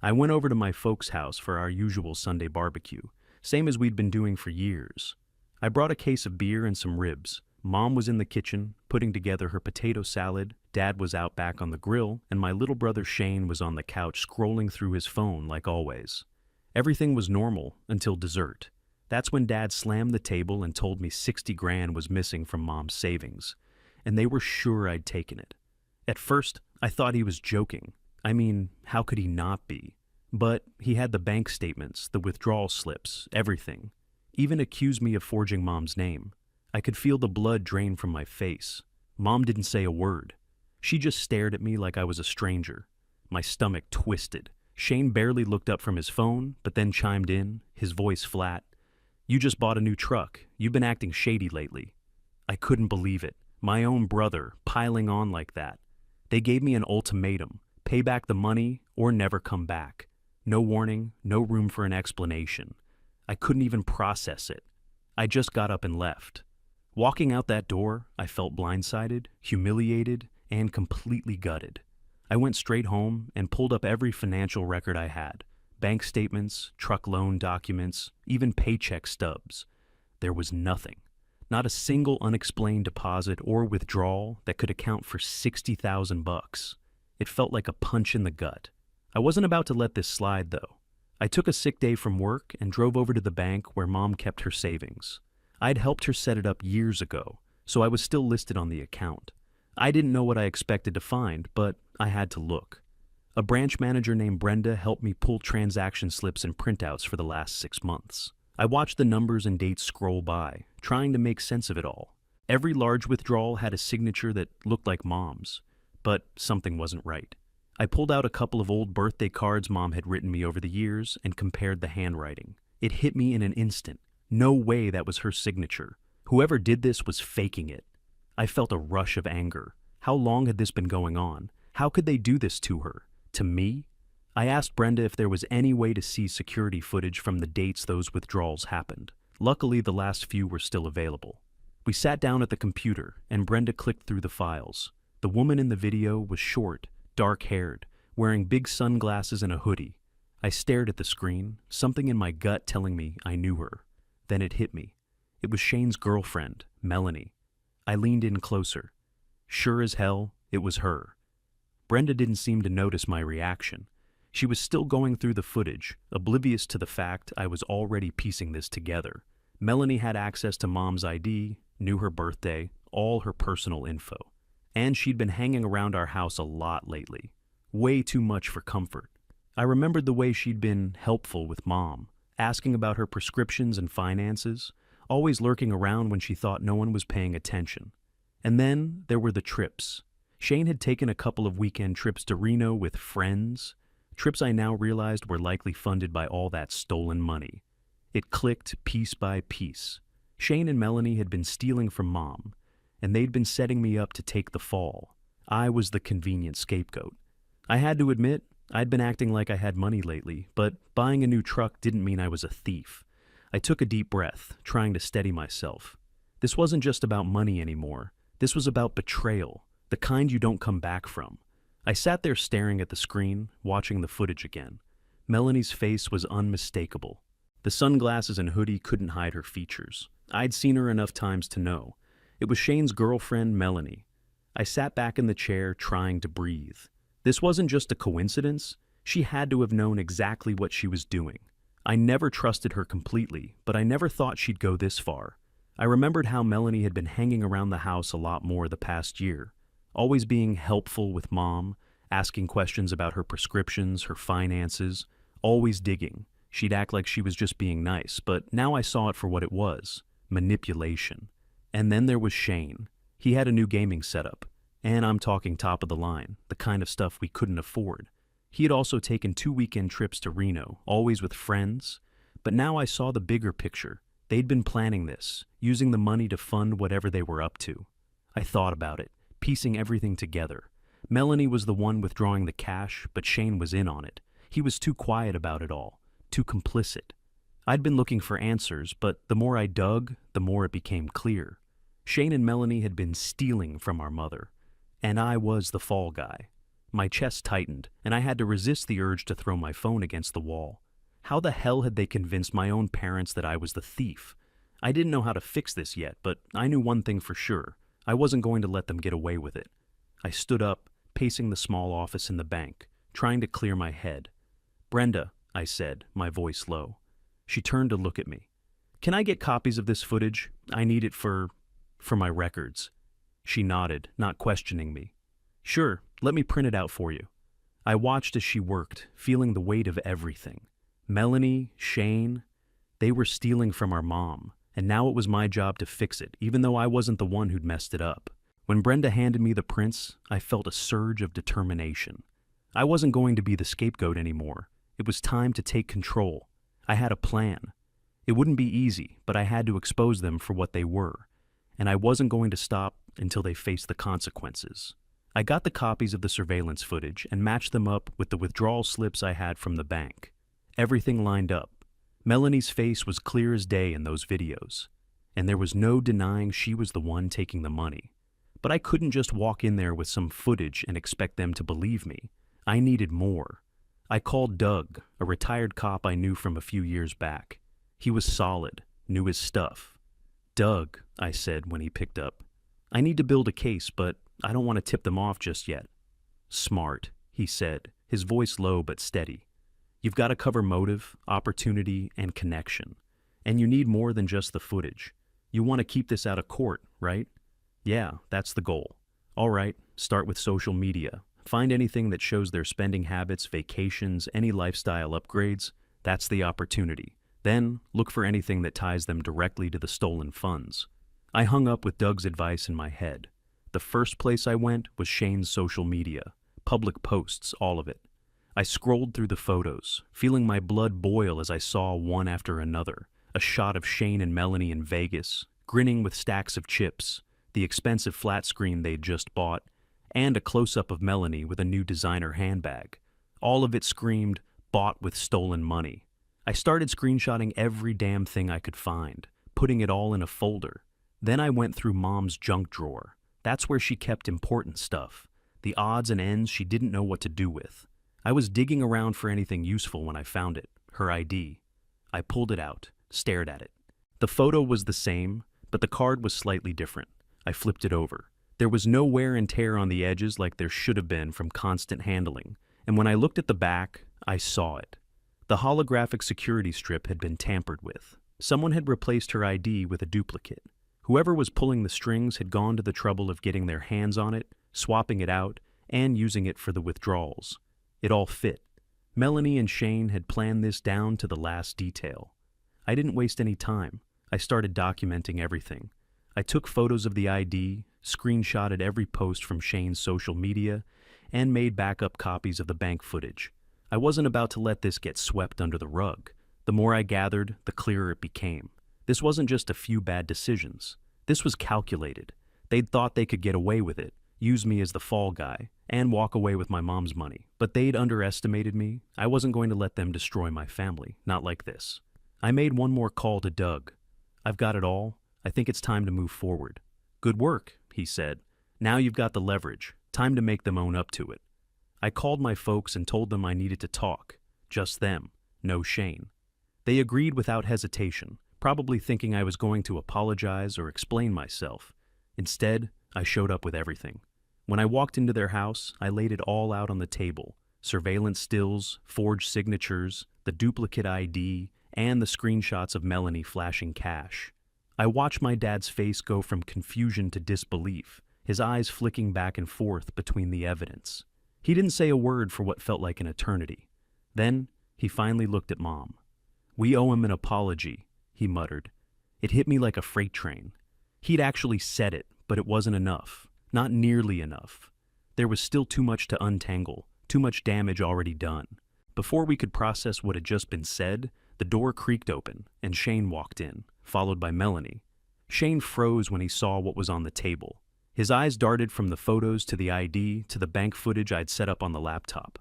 I went over to my folks' house for our usual Sunday barbecue, same as we'd been doing for years. I brought a case of beer and some ribs. Mom was in the kitchen, putting together her potato salad, Dad was out back on the grill, and my little brother Shane was on the couch scrolling through his phone like always. Everything was normal until dessert. That's when Dad slammed the table and told me 60 grand was missing from Mom's savings, and they were sure I'd taken it. At first, I thought he was joking. I mean, how could he not be? But he had the bank statements, the withdrawal slips, everything. Even accused me of forging Mom's name. I could feel the blood drain from my face. Mom didn't say a word. She just stared at me like I was a stranger. My stomach twisted. Shane barely looked up from his phone, but then chimed in, his voice flat. "You just bought a new truck. You've been acting shady lately." I couldn't believe it. My own brother, piling on like that. They gave me an ultimatum. Pay back the money or never come back. No warning, no room for an explanation. I couldn't even process it. I just got up and left. Walking out that door, I felt blindsided, humiliated, and completely gutted. I went straight home and pulled up every financial record I had. Bank statements, truck loan documents, even paycheck stubs. There was nothing. Not a single unexplained deposit or withdrawal that could account for 60,000 bucks. It felt like a punch in the gut. I wasn't about to let this slide though. I took a sick day from work and drove over to the bank where Mom kept her savings. I'd helped her set it up years ago, so I was still listed on the account. I didn't know what I expected to find, but I had to look. A branch manager named Brenda helped me pull transaction slips and printouts for the last 6 months. I watched the numbers and dates scroll by, trying to make sense of it all. Every large withdrawal had a signature that looked like Mom's, but something wasn't right. I pulled out a couple of old birthday cards Mom had written me over the years and compared the handwriting. It hit me in an instant. No way that was her signature. Whoever did this was faking it. I felt a rush of anger. How long had this been going on? How could they do this to her? To me? I asked Brenda if there was any way to see security footage from the dates those withdrawals happened. Luckily, the last few were still available. We sat down at the computer, and Brenda clicked through the files. The woman in the video was short, dark-haired, wearing big sunglasses and a hoodie. I stared at the screen, something in my gut telling me I knew her. Then it hit me. It was Shane's girlfriend, Melanie. I leaned in closer. Sure as hell, it was her. Brenda didn't seem to notice my reaction. She was still going through the footage, oblivious to the fact I was already piecing this together. Melanie had access to Mom's ID, knew her birthday, all her personal info. And she'd been hanging around our house a lot lately. Way too much for comfort. I remembered the way she'd been helpful with Mom, asking about her prescriptions and finances, always lurking around when she thought no one was paying attention. And then there were the trips. Shane had taken a couple of weekend trips to Reno with friends, trips I now realized were likely funded by all that stolen money. It clicked piece by piece. Shane and Melanie had been stealing from Mom, and they'd been setting me up to take the fall. I was the convenient scapegoat. I had to admit, I'd been acting like I had money lately, but buying a new truck didn't mean I was a thief. I took a deep breath, trying to steady myself. This wasn't just about money anymore. This was about betrayal, the kind you don't come back from. I sat there staring at the screen, watching the footage again. Melanie's face was unmistakable. The sunglasses and hoodie couldn't hide her features. I'd seen her enough times to know. It was Shane's girlfriend, Melanie. I sat back in the chair, trying to breathe. This wasn't just a coincidence. She had to have known exactly what she was doing. I never trusted her completely, but I never thought she'd go this far. I remembered how Melanie had been hanging around the house a lot more the past year, always being helpful with Mom, asking questions about her prescriptions, her finances, always digging. She'd act like she was just being nice, but now I saw it for what it was, manipulation. And then there was Shane. He had a new gaming setup. And I'm talking top of the line, the kind of stuff we couldn't afford. He had also taken 2 weekend trips to Reno, always with friends. But now I saw the bigger picture. They'd been planning this, using the money to fund whatever they were up to. I thought about it, piecing everything together. Melanie was the one withdrawing the cash, but Shane was in on it. He was too quiet about it all, too complicit. I'd been looking for answers, but the more I dug, the more it became clear. Shane and Melanie had been stealing from our mother. And I was the fall guy. My chest tightened, and I had to resist the urge to throw my phone against the wall. How the hell had they convinced my own parents that I was the thief? I didn't know how to fix this yet, but I knew one thing for sure. I wasn't going to let them get away with it. I stood up, pacing the small office in the bank, trying to clear my head. "Brenda," I said, my voice low. She turned to look at me. "Can I get copies of this footage? I need it for my records." She nodded, not questioning me. "Sure, let me print it out for you." I watched as she worked, feeling the weight of everything. Melanie, Shane, they were stealing from our mom, and now it was my job to fix it, even though I wasn't the one who'd messed it up. When Brenda handed me the prints, I felt a surge of determination. I wasn't going to be the scapegoat anymore. It was time to take control. I had a plan. It wouldn't be easy, but I had to expose them for what they were, and I wasn't going to stop until they faced the consequences. I got the copies of the surveillance footage and matched them up with the withdrawal slips I had from the bank. Everything lined up. Melanie's face was clear as day in those videos, and there was no denying she was the one taking the money. But I couldn't just walk in there with some footage and expect them to believe me. I needed more. I called Doug, a retired cop I knew from a few years back. He was solid, knew his stuff. "Doug," I said when he picked up, "I need to build a case, but I don't want to tip them off just yet." "Smart," he said, his voice low but steady. "You've got to cover motive, opportunity, and connection. And you need more than just the footage. You want to keep this out of court, right?" "Yeah, that's the goal." "All right, start with social media. Find anything that shows their spending habits, vacations, any lifestyle upgrades. That's the opportunity. Then, look for anything that ties them directly to the stolen funds." I hung up with Doug's advice in my head. The first place I went was Shane's social media. Public posts, all of it. I scrolled through the photos, feeling my blood boil as I saw one after another. A shot of Shane and Melanie in Vegas, grinning with stacks of chips, the expensive flat screen they'd just bought, and a close-up of Melanie with a new designer handbag. All of it screamed, "bought with stolen money." I started screenshotting every damn thing I could find, putting it all in a folder. Then I went through Mom's junk drawer. That's where she kept important stuff, the odds and ends she didn't know what to do with. I was digging around for anything useful when I found it, her ID. I pulled it out, stared at it. The photo was the same, but the card was slightly different. I flipped it over. There was no wear and tear on the edges like there should have been from constant handling, and when I looked at the back, I saw it. The holographic security strip had been tampered with. Someone had replaced her ID with a duplicate. Whoever was pulling the strings had gone to the trouble of getting their hands on it, swapping it out, and using it for the withdrawals. It all fit. Melanie and Shane had planned this down to the last detail. I didn't waste any time. I started documenting everything. I took photos of the ID, screenshotted every post from Shane's social media, and made backup copies of the bank footage. I wasn't about to let this get swept under the rug. The more I gathered, the clearer it became. This wasn't just a few bad decisions. This was calculated. They'd thought they could get away with it, use me as the fall guy, and walk away with my mom's money. But they'd underestimated me. I wasn't going to let them destroy my family, not like this. I made one more call to Doug. "I've got it all. I think it's time to move forward." "Good work," he said. "Now you've got the leverage. Time to make them own up to it." I called my folks and told them I needed to talk. Just them, no Shane. They agreed without hesitation, probably thinking I was going to apologize or explain myself. Instead, I showed up with everything. When I walked into their house, I laid it all out on the table. Surveillance stills, forged signatures, the duplicate ID, and the screenshots of Melanie flashing cash. I watched my dad's face go from confusion to disbelief, his eyes flicking back and forth between the evidence. He didn't say a word for what felt like an eternity. Then, he finally looked at Mom. "We owe him an apology," he muttered. It hit me like a freight train. He'd actually said it, but it wasn't enough. Not nearly enough. There was still too much to untangle, too much damage already done. Before we could process what had just been said, the door creaked open, and Shane walked in, followed by Melanie. Shane froze when he saw what was on the table. His eyes darted from the photos to the ID to the bank footage I'd set up on the laptop.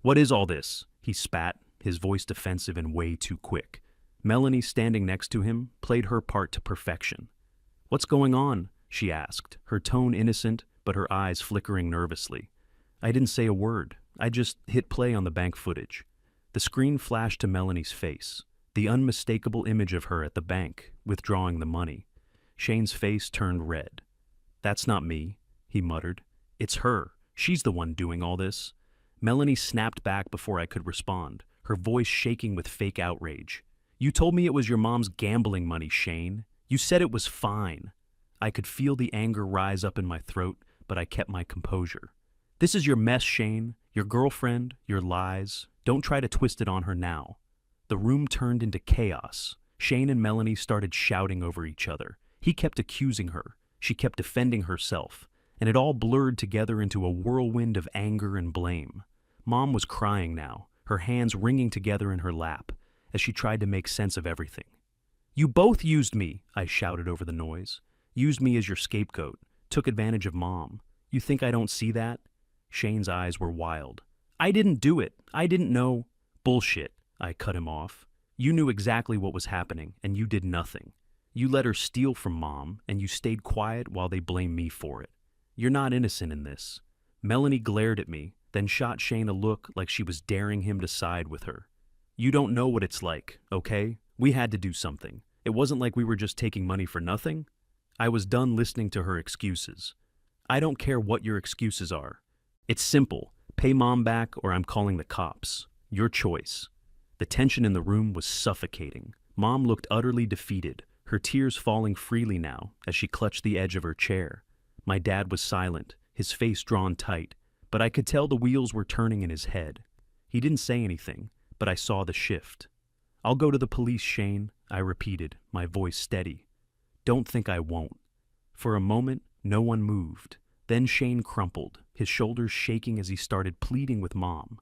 "What is all this?" he spat, his voice defensive and way too quick. Melanie, standing next to him, played her part to perfection. "What's going on?" she asked, her tone innocent, but her eyes flickering nervously. I didn't say a word. I just hit play on the bank footage. The screen flashed to Melanie's face, the unmistakable image of her at the bank, withdrawing the money. Shane's face turned red. "That's not me," he muttered. "It's her. She's the one doing all this." Melanie snapped back before I could respond, her voice shaking with fake outrage. "You told me it was your mom's gambling money, Shane. You said it was fine." I could feel the anger rise up in my throat, but I kept my composure. "This is your mess, Shane. Your girlfriend, your lies. Don't try to twist it on her now." The room turned into chaos. Shane and Melanie started shouting over each other. He kept accusing her. She kept defending herself. And it all blurred together into a whirlwind of anger and blame. Mom was crying now, her hands wringing together in her lap, as she tried to make sense of everything. "You both used me," I shouted over the noise. "Used me as your scapegoat. Took advantage of Mom. You think I don't see that?" Shane's eyes were wild. "I didn't do it. I didn't know." "Bullshit," I cut him off. "You knew exactly what was happening, and you did nothing. You let her steal from Mom, and you stayed quiet while they blame me for it. You're not innocent in this." Melanie glared at me, then shot Shane a look like she was daring him to side with her. "You don't know what it's like, okay? We had to do something. It wasn't like we were just taking money for nothing." I was done listening to her excuses. "I don't care what your excuses are. It's simple. Pay Mom back or I'm calling the cops. Your choice." The tension in the room was suffocating. Mom looked utterly defeated, her tears falling freely now as she clutched the edge of her chair. My dad was silent, his face drawn tight, but I could tell the wheels were turning in his head. He didn't say anything, but I saw the shift. "I'll go to the police, Shane," I repeated, my voice steady. "Don't think I won't." For a moment, no one moved. Then Shane crumpled, his shoulders shaking as he started pleading with Mom.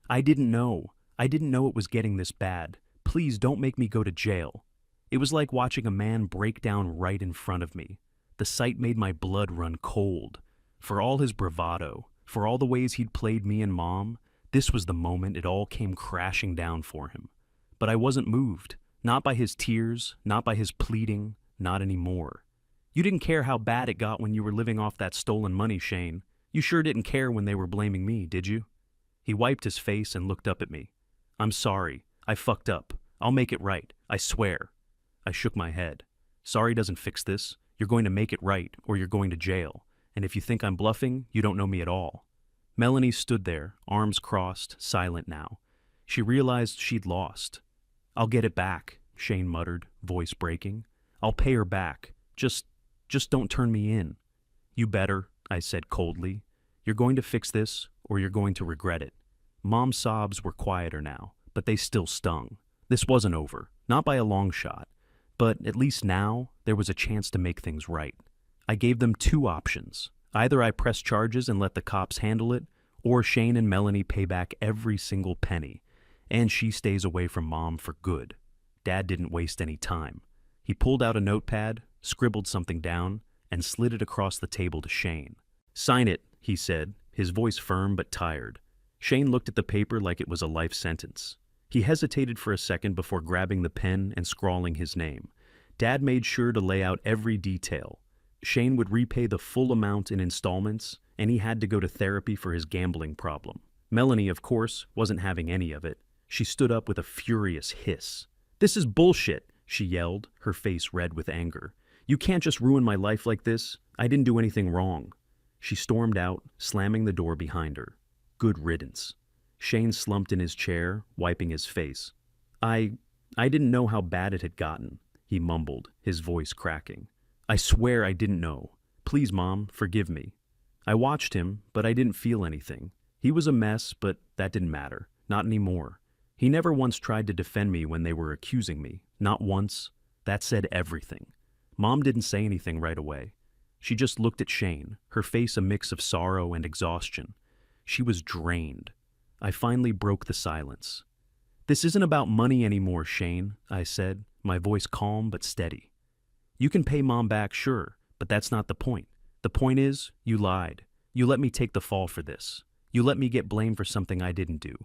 I didn't know it was getting this bad. Please don't make me go to jail." It was like watching a man break down right in front of me. The sight made my blood run cold. For all his bravado, for all the ways he'd played me and Mom, this was the moment it all came crashing down for him. But I wasn't moved, not by his tears, not by his pleading, not anymore. "You didn't care how bad it got when you were living off that stolen money, Shane. You sure didn't care when they were blaming me, did you?" He wiped his face and looked up at me. "I'm sorry. I fucked up. I'll make it right. I swear." I shook my head. "Sorry doesn't fix this. You're going to make it right, or you're going to jail. And if you think I'm bluffing, you don't know me at all." Melanie stood there, arms crossed, silent now. She realized she'd lost. "I'll get it back," Shane muttered, voice breaking. "I'll pay her back. Just don't turn me in." "You better," I said coldly. "You're going to fix this, or you're going to regret it." Mom's sobs were quieter now, but they still stung. This wasn't over, not by a long shot. But at least now, there was a chance to make things right. I gave them two options. Either I press charges and let the cops handle it, or Shane and Melanie pay back every single penny, and she stays away from Mom for good. Dad didn't waste any time. He pulled out a notepad, scribbled something down, and slid it across the table to Shane. "Sign it," he said, his voice firm but tired. Shane looked at the paper like it was a life sentence. He hesitated for a second before grabbing the pen and scrawling his name. Dad made sure to lay out every detail. Shane would repay the full amount in installments, and he had to go to therapy for his gambling problem. Melanie, of course, wasn't having any of it. She stood up with a furious hiss. "This is bullshit," she yelled, her face red with anger. "You can't just ruin my life like this. I didn't do anything wrong." She stormed out, slamming the door behind her. Good riddance. Shane slumped in his chair, wiping his face. I didn't know how bad it had gotten," he mumbled, his voice cracking. "I swear I didn't know. Please, Mom, forgive me." I watched him, but I didn't feel anything. He was a mess, but that didn't matter. Not anymore. He never once tried to defend me when they were accusing me. Not once. That said everything. Mom didn't say anything right away. She just looked at Shane, her face a mix of sorrow and exhaustion. She was drained. I finally broke the silence. "This isn't about money anymore, Shane," I said, my voice calm but steady. "You can pay Mom back, sure, but that's not the point. The point is, you lied. You let me take the fall for this. You let me get blamed for something I didn't do.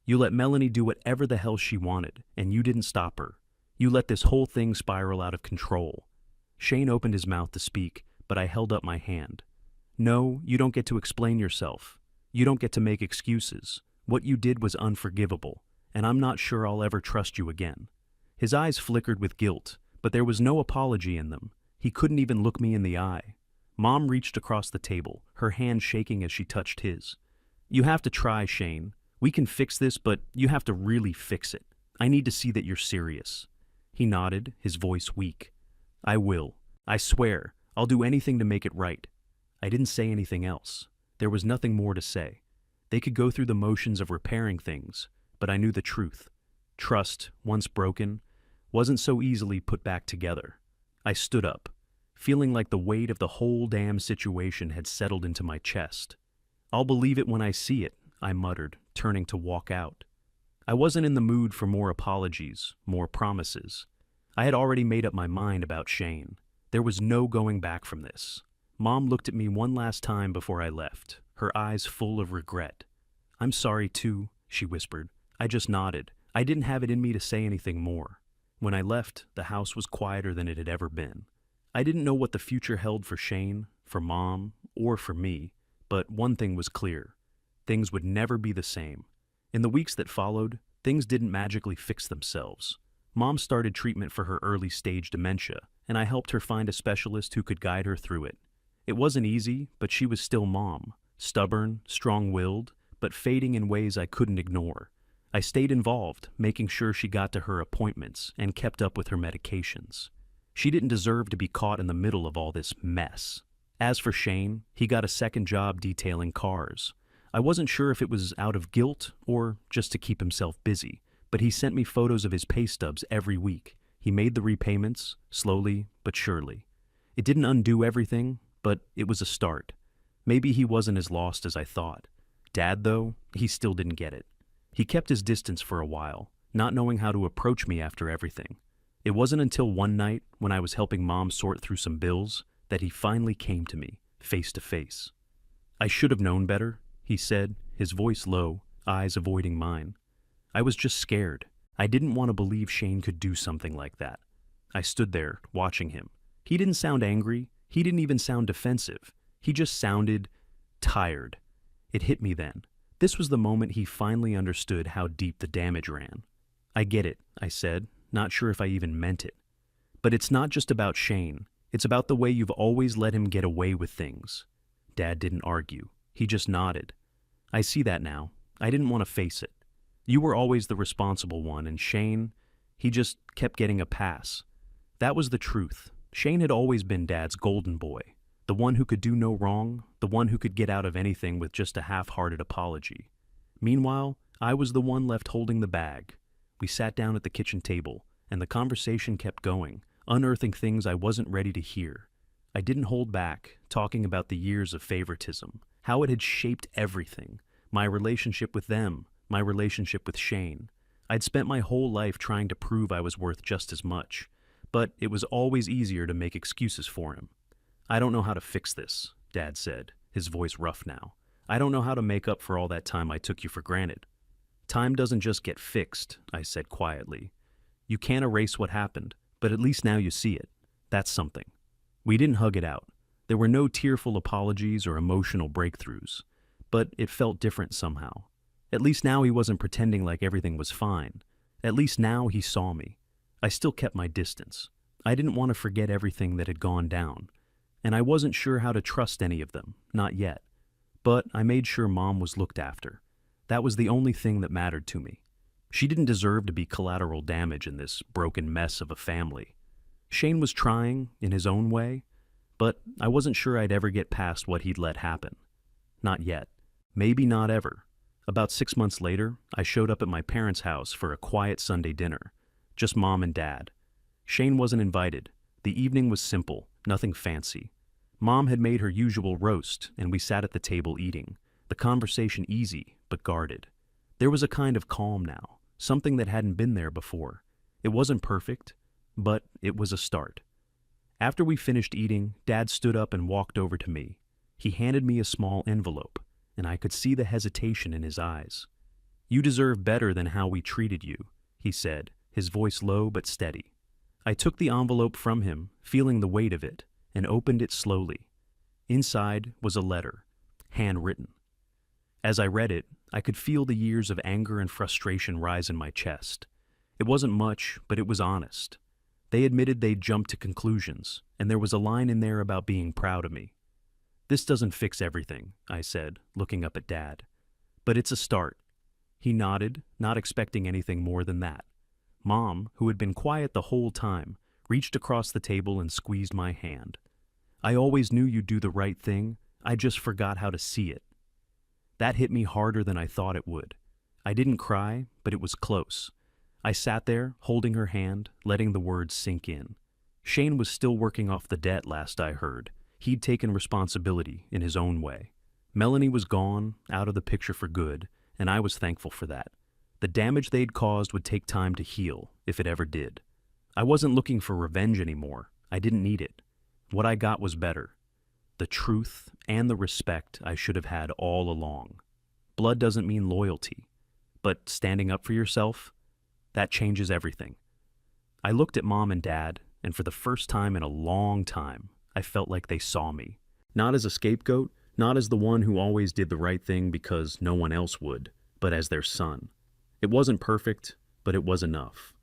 You let Melanie do whatever the hell she wanted, and you didn't stop her. You let this whole thing spiral out of control." Shane opened his mouth to speak, but I held up my hand. "No, you don't get to explain yourself. You don't get to make excuses. What you did was unforgivable, and I'm not sure I'll ever trust you again." His eyes flickered with guilt, but there was no apology in them. He couldn't even look me in the eye. Mom reached across the table, her hand shaking as she touched his. "You have to try, Shane. We can fix this, but you have to really fix it. I need to see that you're serious." He nodded, his voice weak. "I will. I swear. I'll do anything to make it right." I didn't say anything else. There was nothing more to say. They could go through the motions of repairing things, but I knew the truth. Trust, once broken, wasn't so easily put back together. I stood up, feeling like the weight of the whole damn situation had settled into my chest. "I'll believe it when I see it," I muttered, turning to walk out. I wasn't in the mood for more apologies, more promises. I had already made up my mind about Shane. There was no going back from this. Mom looked at me one last time before I left, her eyes full of regret. "I'm sorry too," she whispered. I just nodded. I didn't have it in me to say anything more. When I left, the house was quieter than it had ever been. I didn't know what the future held for Shane, for Mom, or for me, but one thing was clear. Things would never be the same. In the weeks that followed, things didn't magically fix themselves. Mom started treatment for her early-stage dementia, and I helped her find a specialist who could guide her through it. It wasn't easy, but she was still Mom, stubborn, strong-willed, but fading in ways I couldn't ignore. I stayed involved, making sure she got to her appointments and kept up with her medications. She didn't deserve to be caught in the middle of all this mess. As for Shane, he got a second job detailing cars. I wasn't sure if it was out of guilt or just to keep himself busy, but he sent me photos of his pay stubs every week. He made the repayments, slowly but surely. It didn't undo everything, but it was a start. Maybe he wasn't as lost as I thought. Dad, though, he still didn't get it. He kept his distance for a while, not knowing how to approach me after everything. It wasn't until one night, when I was helping Mom sort through some bills, that he finally came to me, face to face. "I should have known better," he said, his voice low, eyes avoiding mine. I was just scared. I didn't want to believe Shane could do something like that. I stood there, watching him. He didn't sound angry. He didn't even sound defensive. He just sounded tired. It hit me then. This was the moment he finally understood how deep the damage ran. "I get it," I said, not sure if I even meant it. "But it's not just about Shane. It's about the way you've always let him get away with things." Dad didn't argue. He just nodded. "I see that now. I didn't want to face it. You were always the responsible one, and Shane, he just kept getting a pass." That was the truth. Shane had always been Dad's golden boy, the one who could do no wrong, the one who could get out of anything with just a half-hearted apology. Meanwhile, I was the one left holding the bag. We sat down at the kitchen table, and the conversation kept going, unearthing things I wasn't ready to hear. I didn't hold back, talking about the years of favoritism, how it had shaped everything, my relationship with them, my relationship with Shane. I'd spent my whole life trying to prove I was worth just as much, but it was always easier to make excuses for him. "I don't know how to fix this," Dad said, his voice rough now. "I don't know how to make up for all that time I took you for granted." "Time doesn't just get fixed," I said quietly. "You can't erase what happened, but at least now you see it. That's something." We didn't hug it out. There were no tearful apologies or emotional breakthroughs, but it felt different somehow. At least now he wasn't pretending like everything was fine. At least now he saw me. I still kept my distance. I didn't want to forget everything that had gone down, and I wasn't sure how to trust any of them, not yet. But I made sure Mom was looked after. That was the only thing that mattered to me. She didn't deserve to be collateral damage in this broken mess of a family. Shane was trying, in his own way, but I wasn't sure I'd ever get past what he'd let happen. Not yet. Maybe not ever. About 6 months later, I showed up at my parents' house for a quiet Sunday dinner. Just Mom and Dad. Shane wasn't invited. The evening was simple, nothing fancy. Mom had made her usual roast, and we sat at the table eating. The conversation easy, but guarded. There was a kind of calm now, something that hadn't been there before. It wasn't perfect, but it was a start. After we finished eating, Dad stood up and walked over to me. He handed me a small envelope, and I could see the hesitation in his eyes. "You deserve better than how we treated you," he said, his voice low but steady. I took the envelope from him, feeling the weight of it, and opened it slowly. Inside was a letter, handwritten. As I read it, I could feel the years of anger and frustration rise in my chest. It wasn't much, but it was honest. They admitted they'd jumped to conclusions, and there was a line in there about being proud of me. "This doesn't fix everything," I said, looking up at Dad. "But it's a start." He nodded, not expecting anything more than that. Mom, who had been quiet the whole time, reached across the table and squeezed my hand. "I always knew you'd do the right thing. I just forgot how to see it." That hit me harder than I thought it would. I didn't cry, but it was close. I sat there, holding her hand, letting the words sink in. Shane was still working off the debt, last I heard. He'd taken responsibility in his own way. Melanie was gone, out of the picture for good, and I was thankful for that. The damage they'd caused would take time to heal, if it ever did. I wasn't looking for revenge anymore. I didn't need it. What I got was better. The truth and the respect I should have had all along. Blood doesn't mean loyalty, but standing up for yourself, that changes everything. I looked at Mom and Dad, and for the first time in a long time, I felt like they saw me. Not as a scapegoat, not as the one who always did the right thing because no one else would, but as their son. It wasn't perfect, but it was enough.